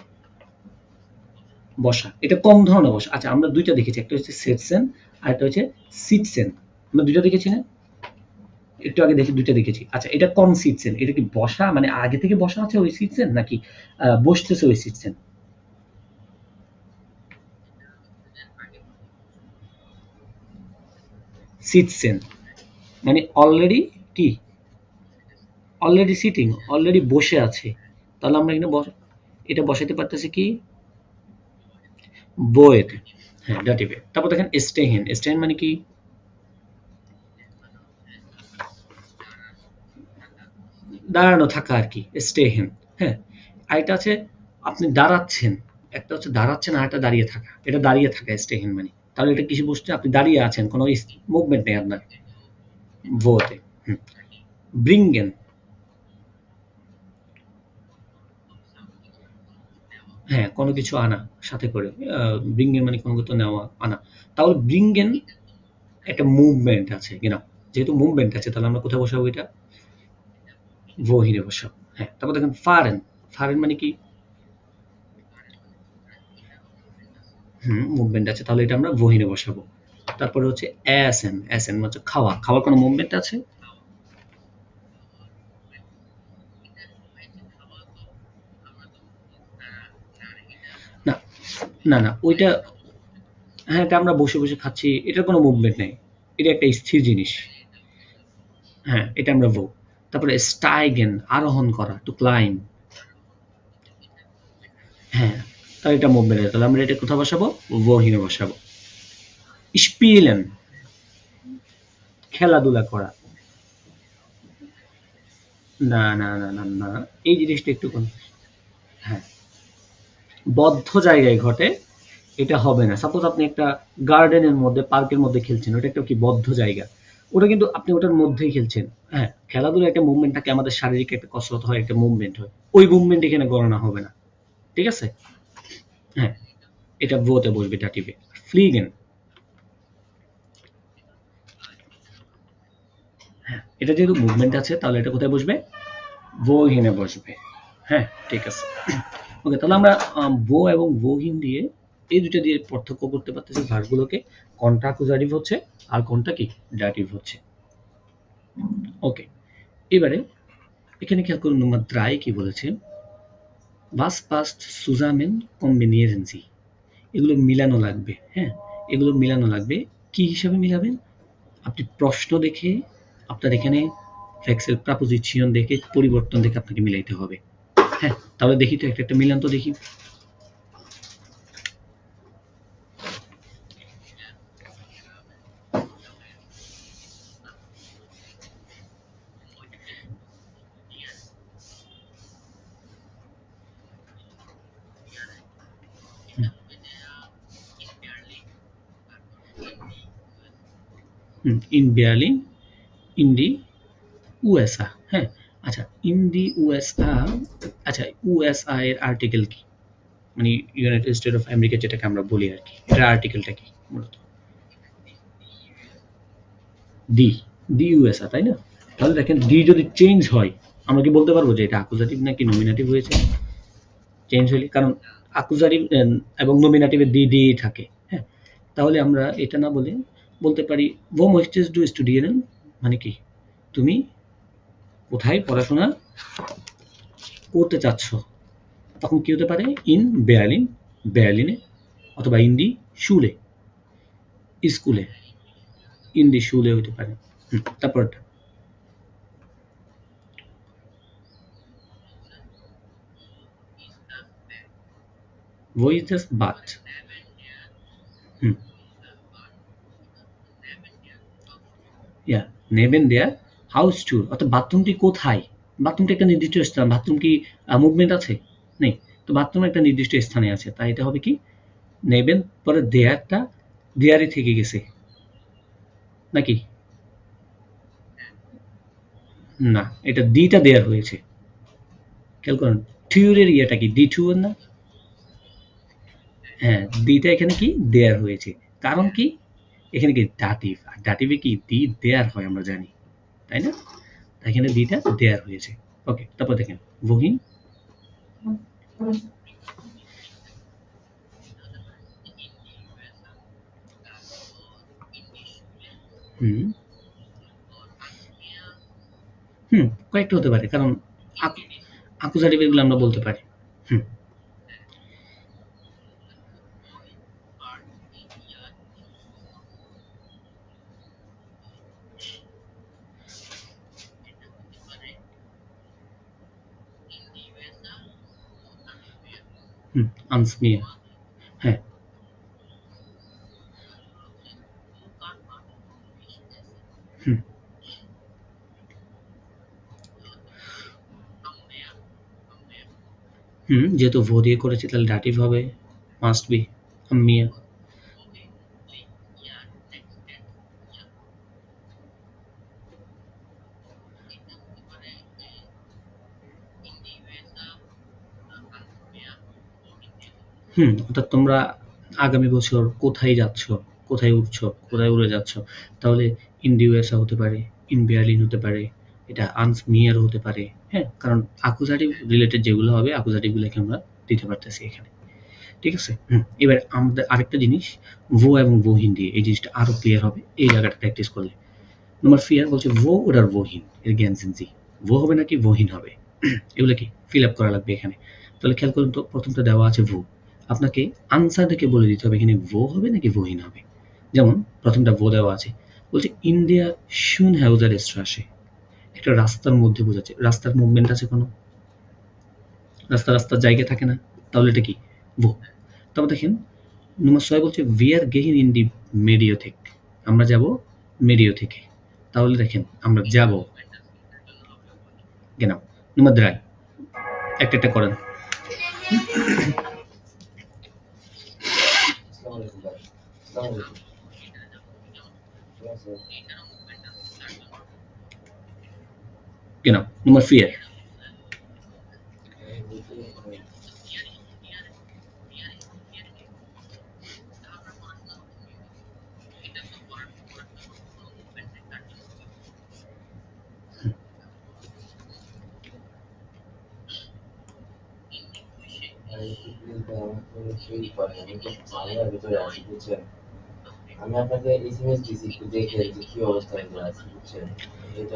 বসা, এটা কম ধরনের বসা। আচ্ছা, আমরা দুইটা দেখেছি, একটা হচ্ছে সেটসেন আর একটা হচ্ছে সিটসেন। আমরা দুইটা দেখেছি না, একটু আগে দেখি দুইটা দেখেছি। আচ্ছা, এটা কোন সিটসেন? এটা কি বসা, মানে আগে থেকে বসা আছে ওই সিটসেন, নাকি বসতেছে ওই সিটসেন? সিটসেন মানে অলরেডি কি, অলরেডি সিটিং, অলরেডি বসে আছে। তাহলে আমরা এখানে এটা বসাইতে পারতেছি কি বইতে। হ্যাঁ, ডাটিভে। তারপর দেখেন স্টেহেন। স্টেহেন মানে কি? দাঁড়ানো থাকা আর কি, স্টেহেন। হ্যাঁ, আর এটা আছে আপনি দাঁড়াচ্ছেন। একটা হচ্ছে দাঁড়াচ্ছেন আর একটা দাঁড়িয়ে থাকা। এটা দাঁড়িয়ে থাকা স্টেহেন মানে। তাহলে এটা কিসে বসছে? আপনি দাঁড়িয়ে আছেন, কোনো মুভমেন্ট নেই আপনার। ভোতে। হুম। ব্রিঙ্গেন। হ্যাঁ, কোনো কিছু আনা সাথে করে। ব্রিঙ্গেন মানে কোনো কিছু নেওয়া, আনা। তাহলে ব্রিঙ্গেন একটা মুভমেন্ট আছে কিনা, যেহেতু মুভমেন্ট আছে তাহলে আমরা কোথায় বসাবো এটা? ভহিরে বসাবো। হ্যাঁ, তারপর দেখেন ফারেন। ফারেন মানে কি? মুভমেন্ট আছে, তাহলে এটা আমরা ভহিরে বসাবো। তারপরে হচ্ছে অ্যাসেন। অ্যাসেন হচ্ছে খাওয়া। খাওয়ার কোনো মুভমেন্ট আছে? না, না, না, ওইটা। হ্যাঁ, এটা আমরা বসে বসে খাচ্ছি, এটার কোনো মুভমেন্ট নেই। এটা একটা স্থির জিনিস। হ্যাঁ, এটা আমরা ভো। তারপরে স্টাইগেন, আরোহণ করা, টু ক্লাইম। হ্যাঁ, তাহলে এটা মুভমেন্ট আছে, তাহলে আমরা এটা কোথায় বসাবো? ভহিনে বসাবো। স্পিলেন, খেলাধুলা করা। না, না, না, না, না, এই জিনিসটা একটু হ্যাঁ, বদ্ধ জায়গায় ঘটে, এটা হবে না। সাপোজ আপনি একটা গার্ডেনের মধ্যে, পার্কের মধ্যে খেলছেন, ওটা একটা কি বদ্ধ জায়গা, ওটা কিন্তু আপনি ওটার মধ্যেই খেলছেন। হ্যাঁ, খেলাধুলা একটা মুভমেন্ট থাকে, আমাদের শারীরিক একটা কসরত হয়, একটা মুভমেন্ট হয়, ওই মুভমেন্ট এখানে গণনা হবে না। ঠিক আছে? হ্যাঁ, এটা ভোতে বসবে ডাটিভে। ফ্লিগেন। হ্যাঁ, এটা যেহেতু মুভমেন্ট আছে তাহলে এটা কোথায় বসবে? ভোহিনে বসবে। হ্যাঁ, ঠিক আছে। ওকে, তাহলে আমরা ভো এবং ভোহিন দিয়ে, এই দুটো দিয়ে পার্থক্য করতে পারতেছি ভার্বগুলোকে, কোনটা অ্যাকুজাটিভ হচ্ছে আর কোনটা কি ডাটিভ হচ্ছে। ওকে, এবারে এখানে খেয়াল করুন নম্বর 3 কি বলেছে? Was passt zusammen kombinieren Sie? এগুলো মিলানো লাগবে। হ্যাঁ, এগুলো মিলানো লাগবে। কি হিসাবে মিলাবেন? আপনি প্রশ্ন দেখে, আপনার এখানে ফ্লেক্সের প্রাপোজিশন দেখে, পরিবর্তন দেখে আপনাকে মিলাইতে হবে। হ্যাঁ, তাহলে দেখি তো একটা একটা মিলান তো দেখি। In Berlin, in the USA। হ্যাঁ, আচ্ছা, ইন দি USA। আচ্ছা, USA এর আর্টিকেল কি? মানে ইউনাইটেড স্টেট অফ আমেরিকা যেটাকে আমরা বলি আর কি, এটার আর্টিকেলটা কি মূলত? ডি। ডি USA, তাই না? তাহলে দেখেন ডি যদি চেঞ্জ হয়, আমরা কি বলতে পারবো যে এটা অ্যাকুজাটিভ নাকি নমিনেটিভ হয়েছে? চেঞ্জ হলে, কারণ অ্যাকুজাটিভ এবং নমিনেটিভে ডি ডি থাকে। হ্যাঁ, তাহলে আমরা এটা না বলে বলতে পারি ভো মোস্টেস ডু স্টুডিয়েন, মানে কি তুমি কোথায় পড়াশোনা করতে চাচ্ছ? তখন কি হতে পারে? ইন বার্লিন, বার্লিনে, অথবা ইন দি শুলে, স্কুলে। ইন দি শুলে হতে পারে। তারপরটা wo ist das Bad? হুম, ইয়া, নেবেন দেয়ার হাউস ট্যুর, অর্থাৎ বাথরুমটি কোথায়? বাথরুমটা একটা নির্দিষ্ট স্থান। বাথরুম কি মুভমেন্ট আছে? নেই। তো বাথরুম একটা নির্দিষ্ট স্থানে আছে, তাই এটা হবে কি নেবেন, পরে দেয়ারটা দেয়ারে থেকে গেছে নাকি? না, এটা দিটা দেয়ার হয়েছে। খেয়াল করুন, ট্যুরের ইয়েটা কি ডি ট্যুর না? হ্যাঁ, দিটা এখানে কি দেয়ার হয়েছে। কারণ কি এখানে কি ডাটিভ, আর ডাটিভে কি দি দেয়ার হয় আমরা জানি, তাই না? তাই এখানে দিটা দেয়ার হয়েছে। ওকে, তারপর দেখেন wohin। হুম হুম কয়েকটা হতে পারে, কারণ আকুজাটিভ এগুলো আমরা বলতে পারি। হুম হুম আনসমিয়া। হ্যাঁ। হুম হুম যেহেতু ভো দিয়ে করেছি তাহলে ডাটিভ হবে, মাস্ট বি আম্মিয়া। অর্থাৎ তোমরা আগামী বছর কোথায় যাচ্ছ, কোথায় উঠছো, কোথায় উড়ে যাচ্ছ, তাহলে ইন দি ইউএসএ হতে পারে, ইন বার্লিন হতে পারে, এটা আনস মিয়ার হতে পারে। হ্যাঁ, কারণ আকুজাটিভ রিলেটেড যেগুলো হবে আকুজাটিভ গুলোকে আমরা দিতে পারতেছি এখানে। ঠিক আছে? এবার আমাদের আরেকটা জিনিস, ভো এবং ভোহিন দিয়ে এই জিনিসটা আরো ক্লিয়ার হবে এই জায়গাটা প্র্যাকটিস করলে। নম্বর ফিয়ার বলছে ভো ওটার ভোহিন এর জ্ঞান সিনজি, ভো হবে নাকি ভোহিন হবে, এগুলো কি ফিল আপ করা লাগবে এখানে। তাহলে খেয়াল করুন তো, প্রথমটা দেওয়া আছে ভো, আপনাকে আনসার দেখে বলে দিতে হবে এখানে ভো হবে নাকি ভোহিন হবে। যেমন প্রথমটা ভো দেওয়া আছে, বলছে ইন্ডিয়া শুন হাউজার স্ট্রাসে, একটা রাস্তার মধ্যে বোঝাচ্ছে, রাস্তার মুভমেন্ট আছে কোনো, রাস্তার জায়গা থাকে না, তাহলে এটা কি ভো। তারপর দেখেন নম্বর ৬ বলছে উই আর গেইন ইন দি মেডিও থেকে, আমরা যাব মেডিও থেকে, তাহলে দেখেন আমরা যাব genau নম্বর 3 একটা একটা করেন। genau নম্বর 4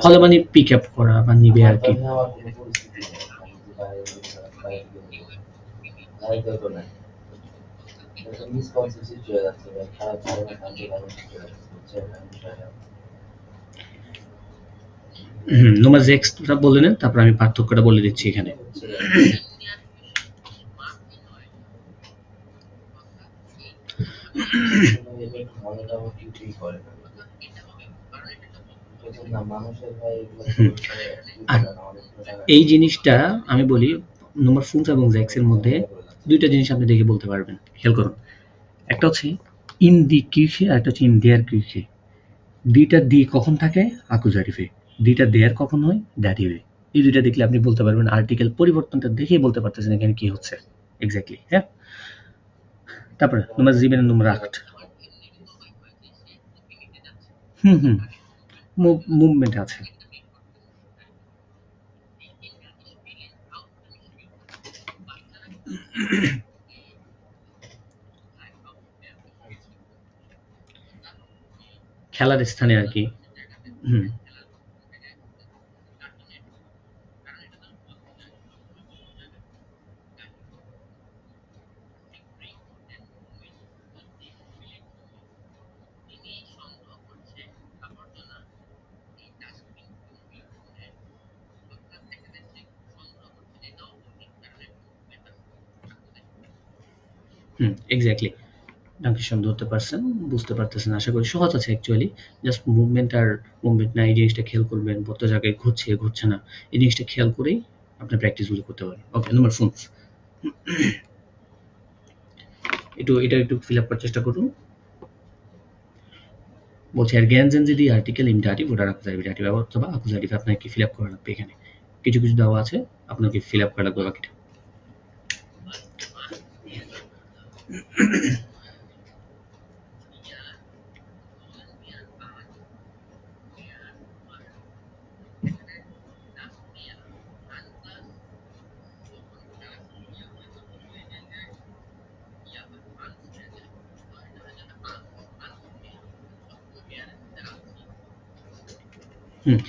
হলে মানে পিক আপ করা বা নিবে আর কি। নম্বর যে এক্সট্রা বলে নেন, তারপর আমি পার্থক্যটা বলে দিচ্ছি এখানে। হুম, আর এই জিনিসটা আমি বলি, নম্বর ফুনস এবং জ্যাক্সের মধ্যে দুইটা জিনিস আপনি দেখে বলতে পারবেন, খেয়াল করুন। একটা হচ্ছে ইন দি কিউসে, আর একটা হচ্ছে ইন দেয়ার কিউসে। দুইটা দি কখন থাকে আকুজাটিভে, দুইটা দেয়ার কখন হয় ড্যাটিভে। এই দুইটা দেখলে আপনি বলতে পারবেন, আর্টিকেল পরিবর্তনটা দেখেই বলতে পারতেছেন এখানে কি হচ্ছে এক্স্যাক্টলি। হ্যাঁ, তারপরে নম্বর জিবেন নম্বর 8, হুম মুভমেন্ট আছে। খেলার স্থানে আর কি। হুম এক্স্যাক্টলি। ডাঙ্কিশন ধরতে পারছেন, বুঝতে পারতেছেন আশা করি। সহজ আছে অ্যাকচুয়ালি, জাস্ট মুভমেন্ট আর মুভমেন্ট না, এই জিনিসটা খেয়াল করবেন, কত জায়গায় ঘুরছে ঘুরছে না, এই জিনিসটা খেয়াল করেই আপনার প্র্যাকটিসগুলো করতে পারেন। ওকে, নম্বর ফোনস এটা একটু ফিল আপ করার চেষ্টা করুন। বলছে ergänzen Sie die Artikel im Dativ oder Akkusativ অথবা Akkusativ আপনাকে ফিল আপ করা লাগবে এখানে। কিছু কিছু দেওয়া আছে, আপনাকে ফিল আপ করা লাগবে বাকিটা। হুম,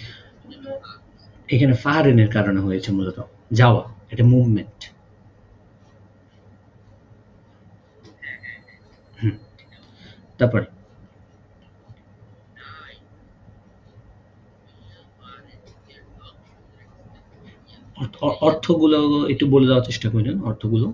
এখানে ফাহারেনের কারণে হয়েছে মূলত যাওয়া, এটা মুভমেন্ট। হুম, তারপরে অর্থগুলো একটু বলে দেওয়ার চেষ্টা করেন, অর্থগুলো।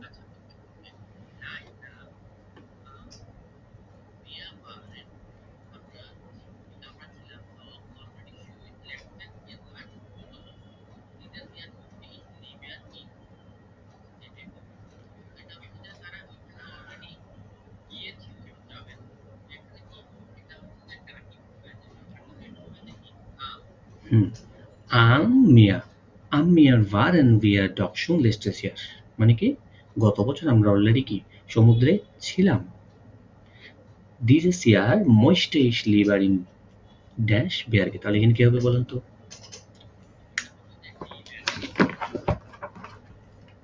হুম, আম মিয়া আম মিয়ার waren wir doch schon letztes Jahr, মানে কি গত বছর আমরা অলরেডি কি সমুদ্রে ছিলাম। Dieses Jahr möchte ich lieber in ড্যাশ বিয়ারকে, তাহলে এখানে কি হবে বলেন তো?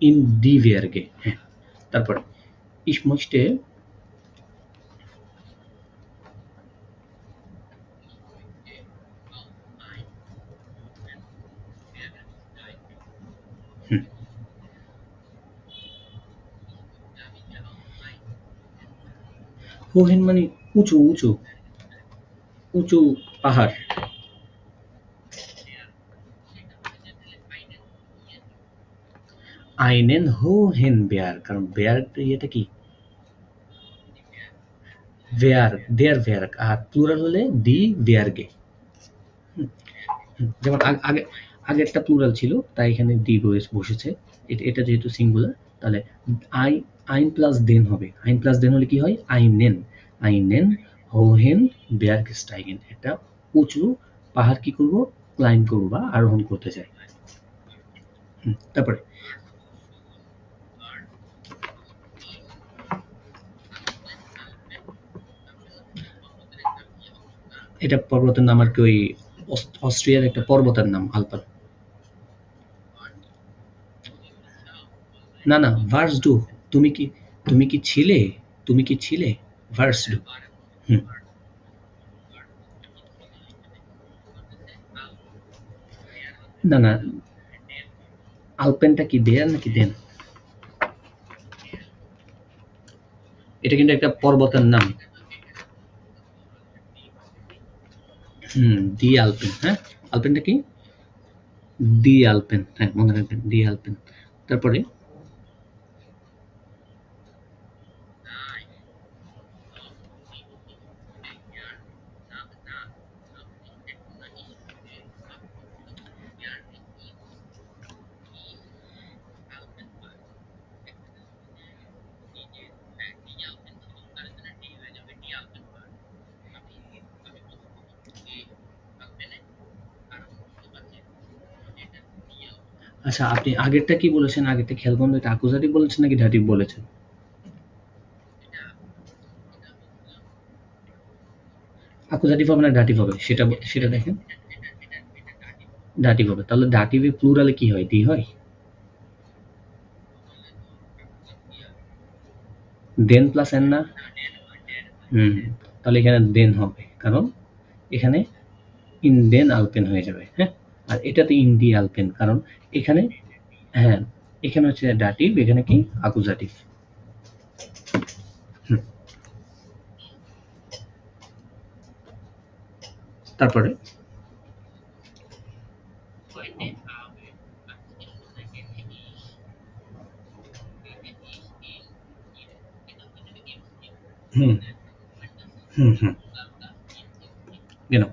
ইন ডি বিয়ারকে, হ্যাঁ। তারপরে ich möchte, হুম, হোহেন মানে উঁচু উঁচু উঁচু পাহাড়। আইনেন হোহেন বেয়ার, কারণ বেয়ার ইয়েটা কি বেয়ার, দেয়ার বেয়ার, আর প্লুরাল হলে দি বেয়ারগে। যেমন আগে আগে একটা প্লুরাল ছিল, তাই এখানে দি বসেছে। এটা যেহেতু সিঙ্গুলার, তাহলে আই আইন প্লাস দেন হবে। আইন প্লাস দেন হলে কি হয়? আইনেন, আইনেন হোহেন বেয়ারগস্টাইগেন, একটা উঁচু পাহাড় কি করব? ক্লাইম্ব করব বা আরোহণ করতে চাই। তারপরে এটা পর্বতের নাম আর কি, ওই অস্ট্রিয়ার একটা পর্বতের নাম আলপার। না না, ভার্স ডু। তুমি কি তুমি কি ছিলে? তুমি কি ছিলে? Verse do. হুম, না না, আলপেনটা কি দেয়ার নাকি দেন? এটা কিন্তু একটা পর্বতের নাম। হুম, দি আলপেন, হ্যাঁ। আলপেনটা কি? দি আলপেন, হ্যাঁ, মনে রাখবেন, দি আলপেন। তারপরে আচ্ছা, আপনি আগেরটা কি বলেছেন? আগেরটা খেয়াল করুন, এটা আকুজাটিভ বলেছেন নাকি ডাটিভ বলেছেন? আকুজাটিভ হবে না ডাটিভ হবে, সেটা সেটা দেখেন। ডাটিভ হবে, তাহলে ডাটিভে প্লুরালে কি হয়? দি হয়। দেন প্লাস এন না? হুম, তাহলে এখানে দেন হবে, কারণ এখানে ইন দেন আলপেন হয়ে যাবে, হ্যাঁ। আর এটাতে ইন দি আলপেন, কারণ এখানে, হ্যাঁ, এখানে হচ্ছে ডাটিভ, এখানে কি আকুজাটিভ। হুম, তারপরে হুম হুম হুম, কেন?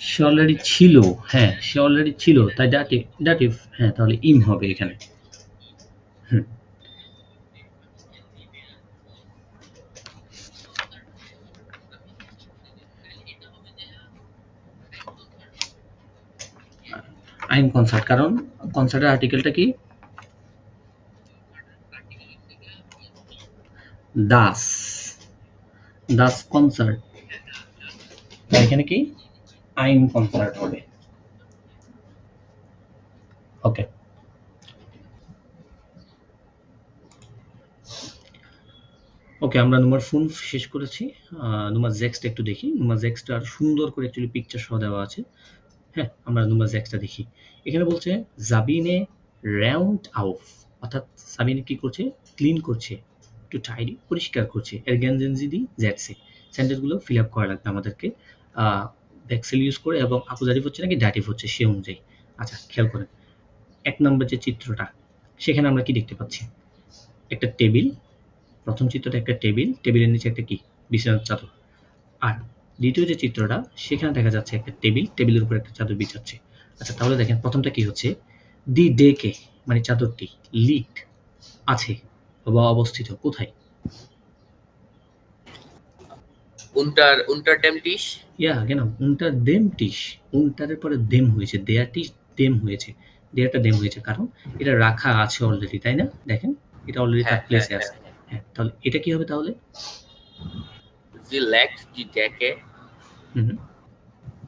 সে অলরেডি ছিল, হ্যাঁ, সে অলরেডি ছিল, তাই ডাটিভ, ডাটিভ, হ্যাঁ, তাহলে ইম হবে এখানে। হুম, আইম কনসার্ট, কারণ কনসার্টের আর্টিকেলটা কি? দাস, দাস কনসার্ট, এখানে কি আইম কনসার্ট হবে। ওকে, আমরা নুমার ফোন শেষ করেছি। নুমার জেক্সটা একটু দেখি। নুমার জেক্সটা আর সুন্দর করে অ্যাকচুয়ালি পিকচার সহ দেওয়া আছে। হ্যাঁ, আমরা নুমার জেক্সটা দেখি। এখানে বলছে জাবিনে রাউন্ড আউফ, অর্থাৎ সাবিনে কি করছে, ক্লিন করছে, একটু টাইডি পরিষ্কার করছে। এরগেনজেন্সি দি জেটসে সেন্টেন্সগুলো ফিল আপ করা লাগবে আমাদেরকে ভেক্সেল ইউজ করে, এবং আপুজাটিভ হচ্ছে নাকি ডাটিভ হচ্ছে সে অনুযায়ী। আচ্ছা, খেয়াল করেন 1 নম্বর যে চিত্রটা, সেখানে আমরা কি দেখতে পাচ্ছি, একটা টেবিল। প্রথম চিত্রটা একটা টেবিল, টেবিলের নিচে একটা কি, বিছানার চাদর। আর দ্বিতীয় যে চিত্রটা, সেখানে দেখা যাচ্ছে একটা টেবিল, টেবিলের উপর একটা চাদর বিছাচ্ছে। আচ্ছা, তাহলে দেখেন প্রথমটা কি হচ্ছে, দি ডেকে মানে চাদরটি, লিট আছে বা অবস্থিত কোথায়, unter dem Tisch, ইয়া কেন উন্টার দেম টিস, উন্টারের পরে দেম হয়েছে, দেয়াটি দেম হয়েছে, দেয়াটা দেম হয়েছে কারণ এটা রাখা আছে অলরেডি, তাই না? দেখেন এটা অলরেডি তার হ্যাঁ প্লেসে হ্যাঁ আছে। হ্যাঁ হ্যাঁ, তাহলে এটা কি হবে তাহলে? sie legt die Decke হুম,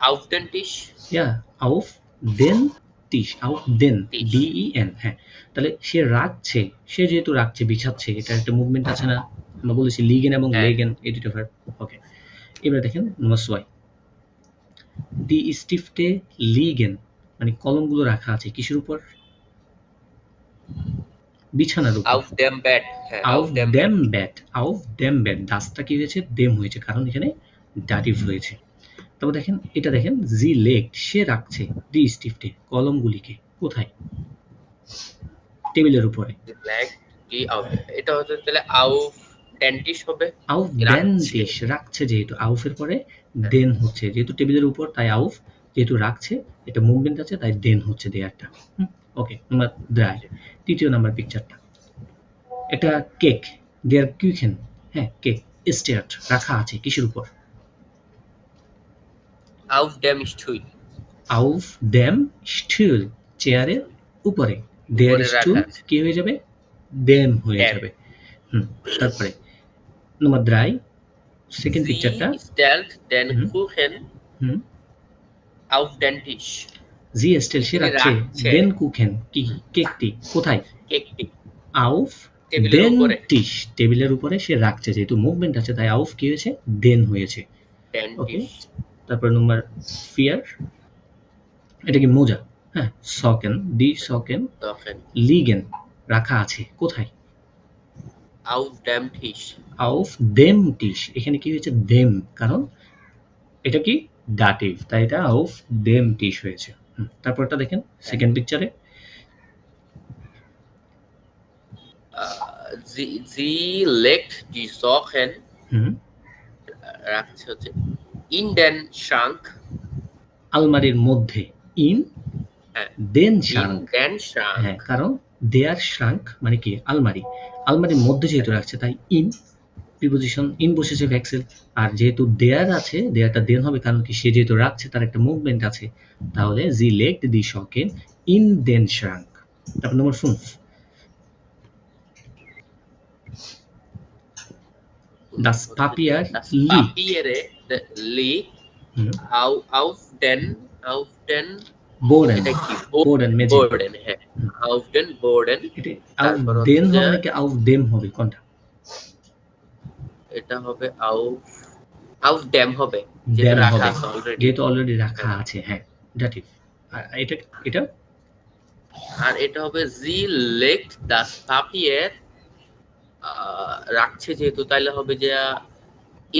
auf den Tisch, ইয়া আউফ দেন টিস, আউফ দেন Tisch, ডিইএন। হ্যাঁ, তাহলে সে রাখছে, সে যেহেতু রাখছে, বিছাচ্ছে, এটা একটা মুভমেন্ট আছে না? আমরা বলেছি লিগেন এবং হ্যাঁ লেগেন এই দুটো ভার্ব। ওকে, এবার দেখেন নম্বর ওয়াই, দি স্টিফটে লিগেন মানে কলমগুলো রাখা আছে কিসের উপর, বিছানার উপর। auf dem Bett, হ্যাঁ আউফ auf dem দেম Bett, ব্যাট, আউফ দেম ব্যাট, দাসটা কি হয়েছে, দেম হয়েছে কারণ এখানে ডাটিভ হয়েছে। তবে দেখেন এটা দেখেন, জি লেগ সে রাখছে, দি স্টিফটে কলমগুলিকে কোথায়, টেবিলের উপরে। sie legt die auf, এটা হচ্ছে তাহলে auf den Tisch হবে, আউফ দেন রাখছে, টিস, রাখছে যেহেতু, আউফের পরে হ্যাঁ, দেন হচ্ছে, যেহেতু টেবিলের উপর তাই আউফ, যেহেতু রাখছে এটা মুভমেন্ট আছে তাই দেন হচ্ছে দেয়ারটা। ওকে, নাম্বার দ্রায়, তৃতীয় নাম্বার পিকচারটা, এটা কেক, দেয়ার কুইখেন, হ্যাঁ কেক, স্টেয়ার্ট রাখা আছে কিসের উপর, auf dem Stuhl, আউফ দেম স্টুল চেয়ারের উপরে, দেয়ার উপরে স্টুল রাখা আছে, কি হয়ে যাবে, দেম হয়ে dem, যাবে। তারপরে নম্বর দ্রাই, সেকেন্ড পিকচারটা, sie stellt den হুম Kuchen হুম auf den Tisch, জি স্টেল সে তিনি রাখছে, রাখছে দেন কুখেন কি কেকটি কোথায়, কেকটি আউফ টেবিলের দেন উপরে, টিস টেবিলের উপরে সে রাখছে, যেহেতু মুভমেন্ট আছে তাই আউফ কি হয়েছে, দেন হয়েছে। den ওকে, Tisch, তারপর নম্বর ফিয়ার, এটা কি মোজা, হ্যাঁ সকেন, ডি সকেন Tochen লিগেন রাখা আছে কোথায়, auf dem Tisch, আউফ দেম টিস, এখানে কি হয়েছে, দেম, কারণ এটা কি ডাটিভ, তাই এটা আউফ দেম টিস হয়েছে। তারপরটা দেখেন হ্যাঁ, সেকেন্ড পিকচারে, sie legt die Sachen, হুম রাখছে হচ্ছে in den Schrank, আলমারির মধ্যে, ইন হ্যাঁ, দেন in শাঙ্ক, den Schrank, হ্যাঁ কারণ দেয়ার শাঙ্ক মানে কি আলমারি, আলমারির মধ্যে যেহেতু রাখছে তাই ইন, প্রিপোজিশন ইন বসেছে ভ্যাক্সেল, আর যেহেতু দেয়ার আছে দেয়ারটা দেন হবে কারণ কি সে যেহেতু রাখছে তার একটা মুভমেন্ট আছে, তাহলে জি লেগড দি শকেন ইন দেন শাঙ্ক। তারপর নম্বর 5, das Papier das liegt, Papiere liegt হুম, auf den Boden, এটা কি Boden মেঝে, Boden, হ্যাঁ auf den Boden, এটা আউফ তারপর দেন হচ্ছে হবে নাকি আউফ দেম হবে, কোনটা, এটা হবে auf dem হবে, যেটা দেম রাখা হবে আছে অলরেডি, যেহেতু অলরেডি রাখা আছে, হ্যাঁ ডাটিভ। আর এটা এটা আর এটা হবে sie legt das Papier, রাখছে যেহেতু তাইলে হবে যে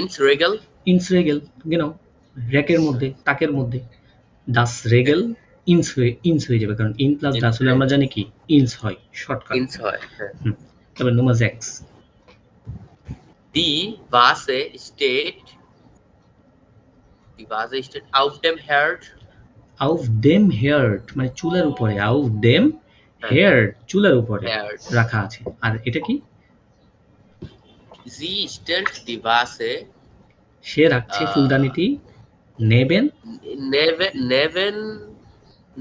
ins Regal, ইনস রেগেল, গেনাও র্যাকের মধ্যে, তাকের মধ্যে, ডাস রেগেল ইনস হয়ে যাবে কারণ ইন প্লাস ডাস হলে আমরা জানি কি ইনস হয়, শর্টকাট। ins হয়, হ্যাঁ, তারপর নম্বর 6, die Vase steht auf dem Herd, আউফ দেম হেয়ার্ড মানে চুলার উপরে, আউফ দেম হেয়ার্ড চুলার উপরে Herd, রাখা আছে। আর এটা কি, sie stellt die Vase সে রাখছে ফুলদানিটি নেবেন,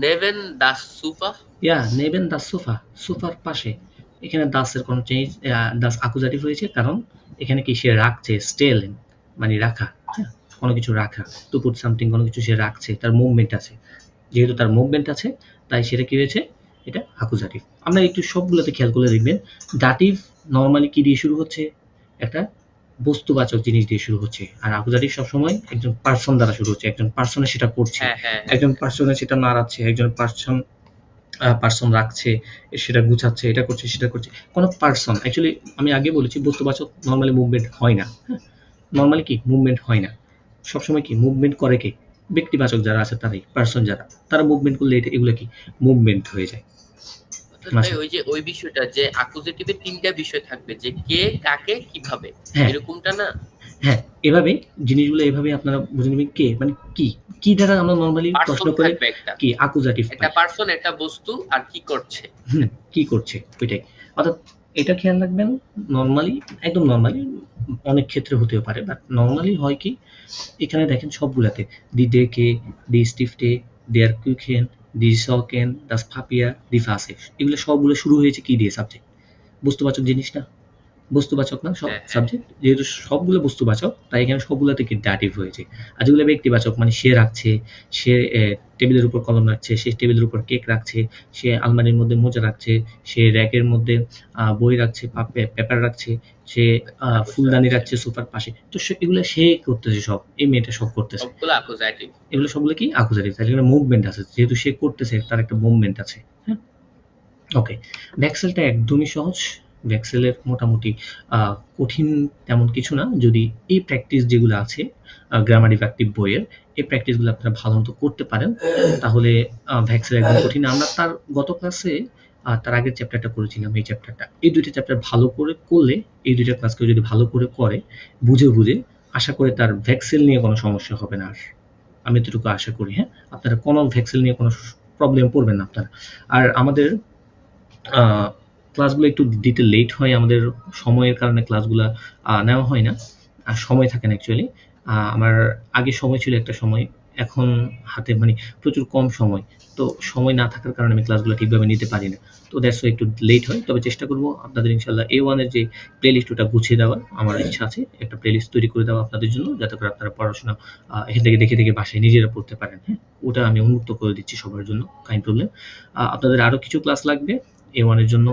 neben das Sofa, ইয়া নেবেন দা সোফা, সোফার পাশে। এখানে দাসের কোনো চেঞ্জ, দাস আকুজাটিভ হয়েছে কারণ এখানে কি সে রাখছে, স্টেল মানে রাখা, হ্যাঁ কোনো কিছু রাখা, টু পুট সামথিং কোনো কিছু সে রাখছে, তার মুভমেন্ট আছে, যেহেতু তার মুভমেন্ট আছে তাই সেটা কি হয়েছে, এটা আকুজাটিভ। আমরা একটু সবগুলোতে খেয়াল করে দেখবেন ডাটিভ নর্মালি কি দিয়ে শুরু হচ্ছে, একটা বস্তুবাচক জিনিস দিয়ে শুরু হচ্ছে, আর অ্যাকুজাটিভ সবসময় একজন পার্সন দ্বারা শুরু হচ্ছে, একজন পার্সনে সেটা করছে, হ্যাঁ হ্যাঁ একজন পার্সনে সেটা নাড়াচ্ছে, একজন পার্সন রাখছে, সেটা গুছাচ্ছে, এটা করছে, সেটা করছে। কোনো পার্সন অ্যাকচুয়ালি, আমি আগে বলেছি বস্তুবাচক নর্মালি মুভমেন্ট হয় না। হ্যাঁ, নর্মালি কি মুভমেন্ট হয় না, সবসময় কি মুভমেন্ট করে কে? ব্যক্তিবাচক যারা আছে তারাই, পার্সন যারা, তারা মুভমেন্ট করলে এগুলো কি মুভমেন্ট হয়ে যায়। ভাই ওই যে ওই বিষয়টা যে অ্যাকুজেটিভে তিনটা বিষয় থাকবে, যে কে, কাকে, কিভাবে, হ্যাঁ এরকমটা না? হ্যাঁ, এভাবে জিনিসগুলো এভাবে আপনারা বুঝে নেবেন, কে মানে কি, কি দ্বারা আমরা নর্মালি প্রশ্ন পার্সন করে থাকবে একটা, কি অ্যাকুজাটিভ একটা পাই। পার্সন, একটা বস্তু, আর কি করছে। কি করছে ওইটাই। অর্থাৎ এটা খেয়াল রাখবেন, নর্মালি, একদম নর্মালি, অনেক ক্ষেত্রে হতেও পারে, বাট নর্মালি হয় কি, এখানে দেখেন সবগুলাতে দি ডেকে, দি স্টিফটে, দেয়ার কুইকেন, দি সকেন, দাস ফাপিয়া, দি ফাসে, এগুলো সবগুলো শুরু হয়েছে কি দিয়ে? সাবজেক্ট। বস্তুবাচক জিনিস না? বস্তুবাচক না সব হ্যাঁ হ্যাঁ সাবজেক্ট? যেহেতু সবগুলো বস্তুবাচক, তাই এখানে সবগুলো থেকে ডাটিভ হয়েছে। আর যেগুলো ব্যক্তিবাচক, মানে সে রাখছে, সে টেবিলের উপর কলম রাখছে, সে টেবিলের উপর কেক রাখছে, সে আলমারির মধ্যে মোজা রাখছে, সে র্যাকের মধ্যে বই রাখছে, পেপার রাখছে, সে ফুলদানি রাখছে সোফার পাশে, তো এগুলো সে করতেছে সব, এই মেয়েটা সব করতেছে, সবগুলো অ্যাকুজেটিভ। এগুলো সবগুলো কি অ্যাকুজাটিভ, তাহলে এখানে মুভমেন্ট আছে, যেহেতু সে করতেছে তার একটা মুভমেন্ট আছে। হ্যাঁ, ওকে। ভ্যাক্সেলটা একদমই সহজ। ভ্যাক্সেলের মোটামুটি কঠিন তেমন কিছু না, যদি এই প্র্যাকটিস যেগুলো আছে গ্রামার ইফেক্টিভ বইয়ের, এই প্র্যাকটিসগুলো আপনারা ভালো মতো করতে পারেন, তাহলে ভ্যাক্সেল একদম কঠিন না। আমরা তার গত ক্লাসে তার আগের চ্যাপ্টারটা করেছিলাম, এই চ্যাপ্টারটা, এই দুইটা চ্যাপ্টার ভালো করে করলে, এই দুইটা ক্লাসকে যদি ভালো করে করে, বুঝে বুঝে, আশা করে তার ভ্যাক্সেল নিয়ে কোনো সমস্যা হবে না আর। আমি এতটুকু আশা করি। হ্যাঁ, আপনারা কোনো ভ্যাক্সেল নিয়ে কোনো প্রবলেম পড়বেন না আপনারা। আর আমাদের ক্লাসগুলো একটু দিতে লেট হয়, আমাদের সময়ের কারণে ক্লাসগুলো নেওয়া হয় না, আর সময় থাকে না অ্যাকচুয়ালি। আমার আগে সময় ছিল একটা সময়, এখন হাতে মানে প্রচুর কম সময়, তো সময় না থাকার কারণে আমি ক্লাসগুলো ঠিকভাবে নিতে পারি না, তো দ্যাটস ওয়াই একটু লেট হয়। তবে চেষ্টা করবো আপনাদের ইনশাল্লাহ A1 এর যে প্লে লিস্ট, ওটা গুছিয়ে দেওয়ার আমার ইচ্ছা আছে, একটা প্লে লিস্ট তৈরি করে দেওয়া আপনাদের জন্য, যাতে করে আপনারা পড়াশোনা এখান থেকে দেখে দেখে বাসায় নিজেরা পড়তে পারেন। হ্যাঁ, ওটা আমি উন্মুক্ত করে দিচ্ছি সবার জন্য, কাইন্ড প্রবলেম। আপনাদের আরও কিছু ক্লাস লাগবে A1 এর জন্য।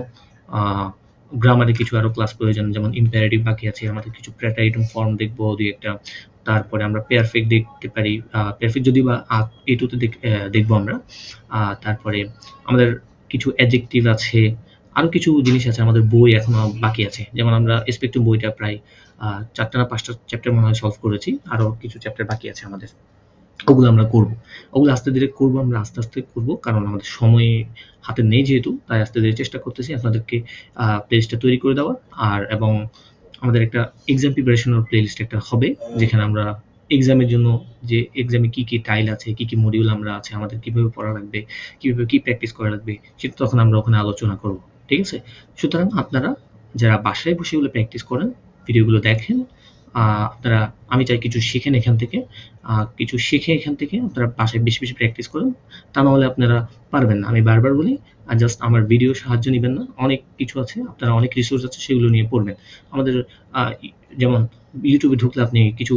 গ্রামারে কিছু আরো ক্লাস প্রয়োজন, যেমন ইম্পারেটিভ বাকি আছে, আমাদের কিছু প্রেটারিটম ফর্ম দেখবো দুই একটা, তারপরে আমরা পেয়ারফেক্ট দেখতে পারি, পেয়ারফেক্ট যদি বা A2 তে দেখবো আমরা। তারপরে আমাদের কিছু অ্যাডজেক্টিভ আছে, আরো কিছু জিনিস আছে, আমাদের বই এখনো বাকি আছে, যেমন আমরা স্পেকট্রাম বইটা প্রায় 4টা না 5টা চ্যাপ্টার মনে হয় সলভ করেছি, আরো কিছু চ্যাপ্টার বাকি আছে আমাদের, ওগুলো আমরা করব। ওগুলো আস্তে ধীরে করব, আমরা আস্তে আস্তে করব, কারণ আমাদের সময় হাতে নেই যেহেতু, তাই আস্তে ধীরে চেষ্টা করতেছি আপনাদেরকে প্লেলিস্টটা তৈরি করে দেওয়ার। আর এবং আমাদের একটা এক্সাম প্রিপারেশনের প্লেলিস্ট একটা হবে, যেখানে আমরা এক্সামের জন্য, যে এক্সামে কি কি টাইল আছে, কি কি মডিউল আমরা আছে, আমাদের কিভাবে পড়া লাগবে, কিভাবে কি প্র্যাকটিস করা লাগবে, সেটা তখন আমরা ওখানে আলোচনা করব। ঠিক আছে? সুতরাং আপনারা যারা বাসায় বসে এগুলো প্র্যাকটিস করেন, ভিডিওগুলো দেখেন, আপনারা, আমি চাই কিছু শিখেন এখান থেকে, কিছু শিখে এখান থেকে আপনারা বাসায় বেশি বেশি প্র্যাকটিস করেন, তা নাহলে আপনারা পারবেন না। আমি বারবার বলি, আর জাস্ট আমার ভিডিও সাহায্য নেবেন না, অনেক কিছু আছে, আপনারা অনেক রিসোর্স আছে, সেগুলো নিয়ে পড়বেন। আমাদের যেমন ইউটিউবে ঢুকলে আপনি কিছু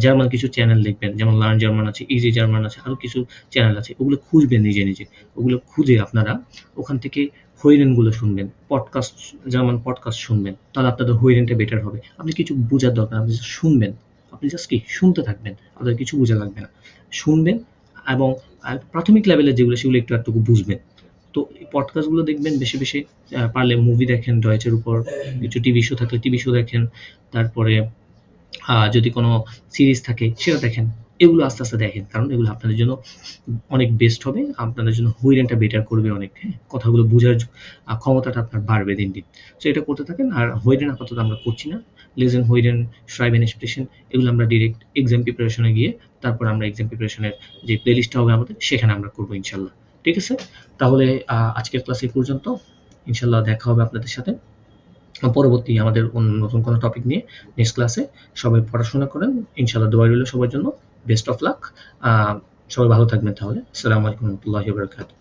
জার্মান কিছু চ্যানেল দেখবেন, যেমন লার্ন জার্মান আছে, ইজি জার্মান আছে, আরো কিছু চ্যানেল আছে, ওগুলো খুঁজবেন নিজে নিজে, ওগুলো খুঁজে আপনারা ওখান থেকে হইরেনগুলো শুনবেন, পডকাস্ট, জার্মান পডকাস্ট শুনবেন, তাহলে আপনাদের হইরেনটা বেটার হবে। আপনি কিছু বোঝার দরকার, আপনি just শুনবেন, আপনি জাস্ট কি শুনতে থাকবেন, আপনাদের কিছু বোঝা লাগবে না, শুনবেন, এবং প্রাথমিক লেভেলের যেগুলো সেগুলো একটু একটু বুঝবেন। তো এই পডকাস্টগুলো দেখবেন বেশি বেশি, পারলে মুভি দেখেন ডয়েচের উপর, কিছু টিভি শো থাকলে টিভি শো দেখেন, তারপরে যদি কোনো সিরিজ থাকে সেটা দেখেন, এগুলো আস্তে আস্তে দেখেন, কারণ এগুলো আপনাদের জন্য অনেক বেস্ট হবে, আপনাদের জন্য হুইরেনটা বেটার করবে অনেক। হ্যাঁ, কথাগুলো বোঝার ক্ষমতাটা আপনার বাড়বে দিন দিন। তো এটা করতে থাকেন। আর হুইরেন আপাতত আমরা করছি না, লেজেন হুইরেন, শ্রাইবেন এক্সপ্রেশন, এগুলো আমরা ডিরেক্ট এক্সাম প্রিপারেশনে গিয়ে, তারপর আমরা এক্সাম প্রিপারেশনের যে প্লে লিস্টটা হবে আমাদের, সেখানে আমরা করবো ইনশাল্লাহ। ঠিক আছে? তাহলে আজকের ক্লাস এই পর্যন্ত, ইনশাল্লাহ দেখা হবে আপনাদের সাথে পরবর্তী আমাদের নতুন কোনো টপিক নিয়ে নেক্সট ক্লাসে। সবাই পড়াশোনা করেন, ইনশাল্লাহ দোয়া রইল সবার জন্য, বেস্ট অফ লাক। সবাই ভালো থাকবেন তাহলে। আসসালামু আলাইকুম ওয়া রাহমাতুল্লাহি ওয়া বারাকাতুহু।